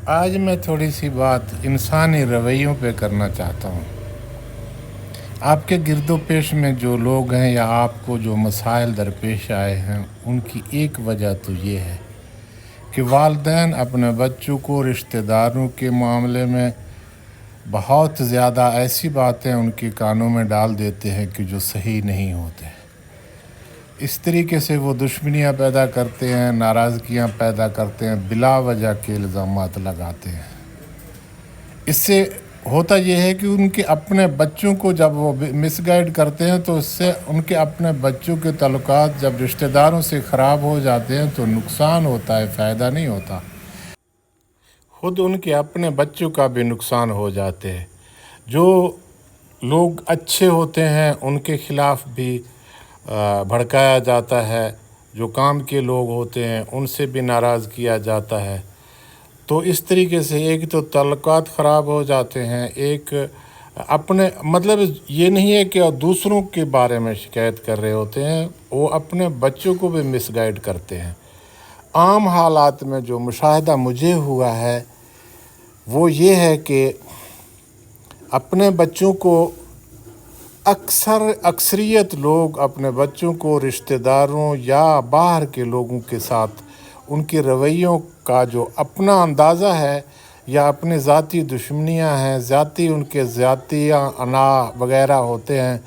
آج میں تھوڑی سی بات انسانی رویوں پہ کرنا چاہتا ہوں۔ آپ کے گرد و پیش میں جو لوگ ہیں یا آپ کو جو مسائل درپیش آئے ہیں، ان کی ایک وجہ تو یہ ہے کہ والدین اپنے بچوں کو رشتہ داروں کے معاملے میں بہت زیادہ ایسی باتیں ان کے کانوں میں ڈال دیتے ہیں کہ جو صحیح نہیں ہوتے۔ اس طریقے سے وہ دشمنیاں پیدا کرتے ہیں، ناراضگیاں پیدا کرتے ہیں، بلا وجہ کے الزامات لگاتے ہیں۔ اس سے ہوتا یہ ہے کہ ان کے اپنے بچوں کو جب وہ مس گائیڈ کرتے ہیں تو اس سے ان کے اپنے بچوں کے تعلقات جب رشتہ داروں سے خراب ہو جاتے ہیں تو نقصان ہوتا ہے، فائدہ نہیں ہوتا۔ خود ان کے اپنے بچوں کا بھی نقصان ہو جاتے ہیں۔ جو لوگ اچھے ہوتے ہیں ان کے خلاف بھی بھڑکایا جاتا ہے، جو کام کے لوگ ہوتے ہیں ان سے بھی ناراض کیا جاتا ہے۔ تو اس طریقے سے ایک تو تعلقات خراب ہو جاتے ہیں، ایک اپنے مطلب یہ نہیں ہے کہ دوسروں کے بارے میں شکایت کر رہے ہوتے ہیں، وہ اپنے بچوں کو بھی مس گائیڈ کرتے ہیں۔ عام حالات میں جو مشاہدہ مجھے ہوا ہے وہ یہ ہے کہ اپنے بچوں کو اکثریت لوگ اپنے بچوں کو رشتہ داروں یا باہر کے لوگوں کے ساتھ ان کے رویوں کا جو اپنا اندازہ ہے یا اپنی ذاتی دشمنیاں ہیں، ذاتی ان کے ذاتی انا وغیرہ ہوتے ہیں،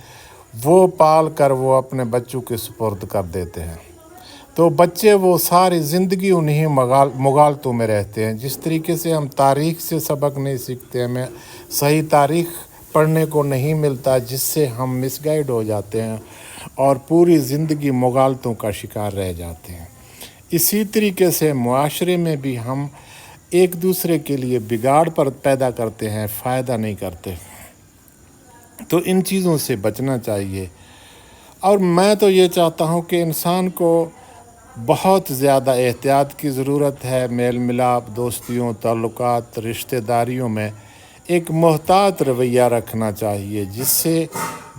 وہ پال کر وہ اپنے بچوں کے سپرد کر دیتے ہیں۔ تو بچے وہ ساری زندگی انہیں مغالطوں میں رہتے ہیں۔ جس طریقے سے ہم تاریخ سے سبق نہیں سیکھتے، ہمیں صحیح تاریخ پڑھنے کو نہیں ملتا، جس سے ہم مس گائیڈ ہو جاتے ہیں اور پوری زندگی مغالطوں کا شکار رہ جاتے ہیں۔ اسی طریقے سے معاشرے میں بھی ہم ایک دوسرے کے لیے بگاڑ پر پیدا کرتے ہیں، فائدہ نہیں کرتے۔ تو ان چیزوں سے بچنا چاہیے۔ اور میں تو یہ چاہتا ہوں کہ انسان کو بہت زیادہ احتیاط کی ضرورت ہے۔ میل ملاپ، دوستیوں، تعلقات، رشتہ داریوں میں ایک محتاط رویہ رکھنا چاہیے، جس سے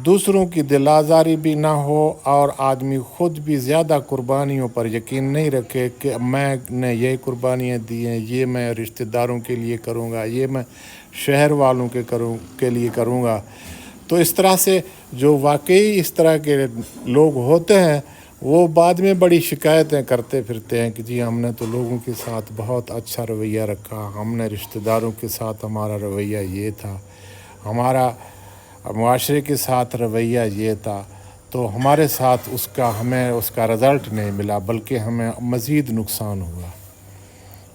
دوسروں کی دل آزاری بھی نہ ہو اور آدمی خود بھی زیادہ قربانیوں پر یقین نہیں رکھے کہ میں نے یہ قربانیاں دی ہیں، یہ میں رشتہ داروں کے لیے کروں گا، یہ میں شہر والوں کے لیے کروں گا۔ تو اس طرح سے جو واقعی اس طرح کے لوگ ہوتے ہیں وہ بعد میں بڑی شکایتیں کرتے پھرتے ہیں کہ جی ہم نے تو لوگوں کے ساتھ بہت اچھا رویہ رکھا، ہم نے رشتہ داروں کے ساتھ ہمارا رویہ یہ تھا، ہمارا معاشرے کے ساتھ رویہ یہ تھا، تو ہمارے ساتھ ہمیں اس کا رزلٹ نہیں ملا بلکہ ہمیں مزید نقصان ہوا۔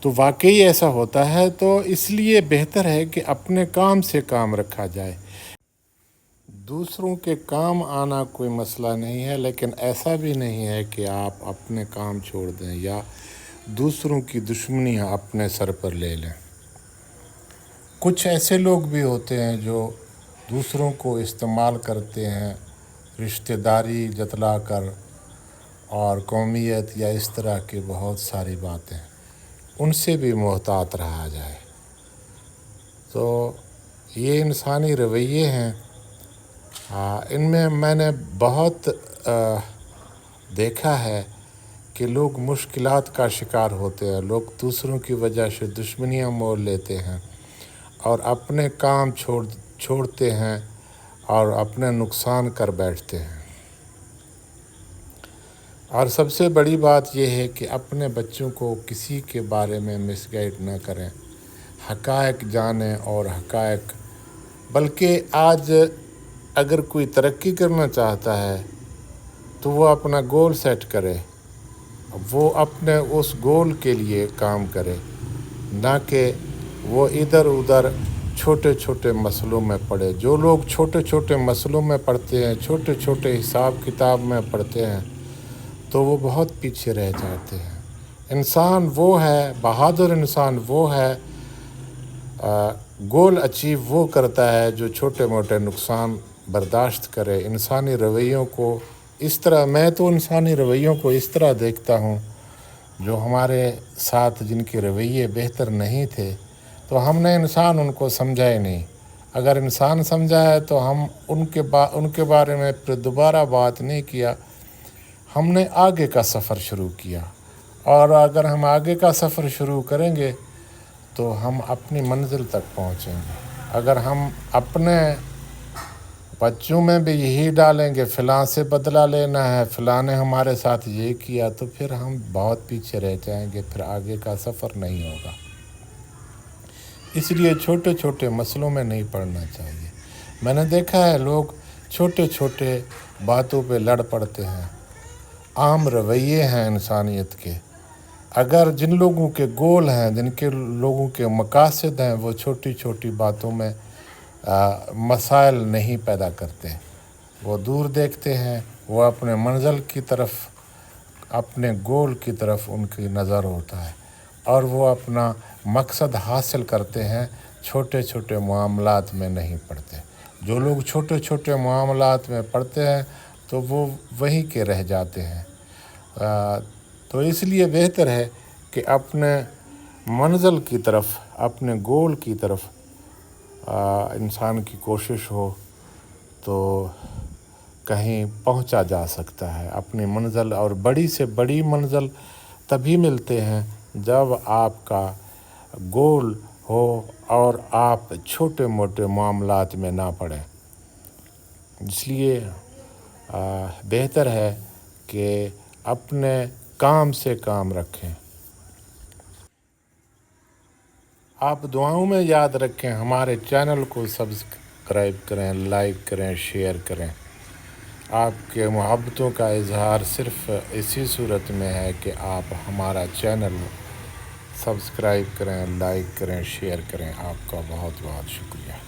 تو واقعی ایسا ہوتا ہے، تو اس لیے بہتر ہے کہ اپنے کام سے کام رکھا جائے۔ دوسروں کے کام آنا کوئی مسئلہ نہیں ہے، لیکن ایسا بھی نہیں ہے کہ آپ اپنے کام چھوڑ دیں یا دوسروں کی دشمنیاں اپنے سر پر لے لیں۔ کچھ ایسے لوگ بھی ہوتے ہیں جو دوسروں کو استعمال کرتے ہیں رشتہ داری جتلا کر اور قومیت یا اس طرح کی بہت ساری باتیں، ان سے بھی محتاط رہا جائے۔ تو یہ انسانی رویے ہیں، ان میں نے بہت دیکھا ہے کہ لوگ مشکلات کا شکار ہوتے ہیں، لوگ دوسروں کی وجہ سے دشمنیاں مول لیتے ہیں اور اپنے کام چھوڑتے ہیں اور اپنے نقصان کر بیٹھتے ہیں۔ اور سب سے بڑی بات یہ ہے کہ اپنے بچوں کو کسی کے بارے میں مس گائیڈ نہ کریں، حقائق جانیں اور حقائق، بلکہ آج اگر کوئی ترقی کرنا چاہتا ہے تو وہ اپنا گول سیٹ کرے، وہ اپنے اس گول کے لیے کام کرے، نہ کہ وہ ادھر ادھر چھوٹے چھوٹے مسئلوں میں پڑے۔ جو لوگ چھوٹے چھوٹے مسئلوں میں پڑتے ہیں، چھوٹے چھوٹے حساب کتاب میں پڑھتے ہیں، تو وہ بہت پیچھے رہ جاتے ہیں۔ انسان وہ ہے، بہادر انسان وہ ہے، گول اچیو وہ کرتا ہے جو چھوٹے موٹے نقصان برداشت کرے۔ انسانی رویوں کو اس طرح، میں تو انسانی رویوں کو اس طرح دیکھتا ہوں، جو ہمارے ساتھ جن کے رویے بہتر نہیں تھے تو ہم نے ان کو سمجھا ہی نہیں۔ اگر انسان سمجھا ہے تو ہم ان کے بارے میں پھر دوبارہ بات نہیں کیا، ہم نے آگے کا سفر شروع کیا۔ اور اگر ہم آگے کا سفر شروع کریں گے تو ہم اپنی منزل تک پہنچیں گے۔ اگر ہم اپنے بچوں میں بھی یہی ڈالیں گے فلاں سے بدلہ لینا ہے، فلاں نے ہمارے ساتھ یہ کیا، تو پھر ہم بہت پیچھے رہ جائیں گے، پھر آگے کا سفر نہیں ہوگا۔ اس لیے چھوٹے چھوٹے مسئلوں میں نہیں پڑنا چاہیے۔ میں نے دیکھا ہے لوگ چھوٹے چھوٹے باتوں پہ لڑ پڑتے ہیں، عام رویے ہیں انسانیت کے۔ اگر جن لوگوں کے گول ہیں، جن کے لوگوں کے مقاصد ہیں، وہ چھوٹی چھوٹی باتوں میں مسائل نہیں پیدا کرتے، وہ دور دیکھتے ہیں، وہ اپنے منزل کی طرف، اپنے گول کی طرف ان کی نظر ہوتا ہے، اور وہ اپنا مقصد حاصل کرتے ہیں، چھوٹے چھوٹے معاملات میں نہیں پڑتے۔ جو لوگ چھوٹے چھوٹے معاملات میں پڑتے ہیں تو وہ وہیں کے رہ جاتے ہیں۔ تو اس لیے بہتر ہے کہ اپنے منزل کی طرف، اپنے گول کی طرف انسان کی کوشش ہو تو کہیں پہنچا جا سکتا ہے اپنی منزل۔ اور بڑی سے بڑی منزل تبھی ملتے ہیں جب آپ کا گول ہو اور آپ چھوٹے موٹے معاملات میں نہ پڑیں۔ اس لیے بہتر ہے کہ اپنے کام سے کام رکھیں۔ آپ دعاؤں میں یاد رکھیں، ہمارے چینل کو سبسکرائب کریں، لائک کریں، شیئر کریں۔ آپ کے محبتوں کا اظہار صرف اسی صورت میں ہے کہ آپ ہمارا چینل سبسکرائب کریں، لائک کریں، شیئر کریں۔ آپ کا بہت بہت شکریہ۔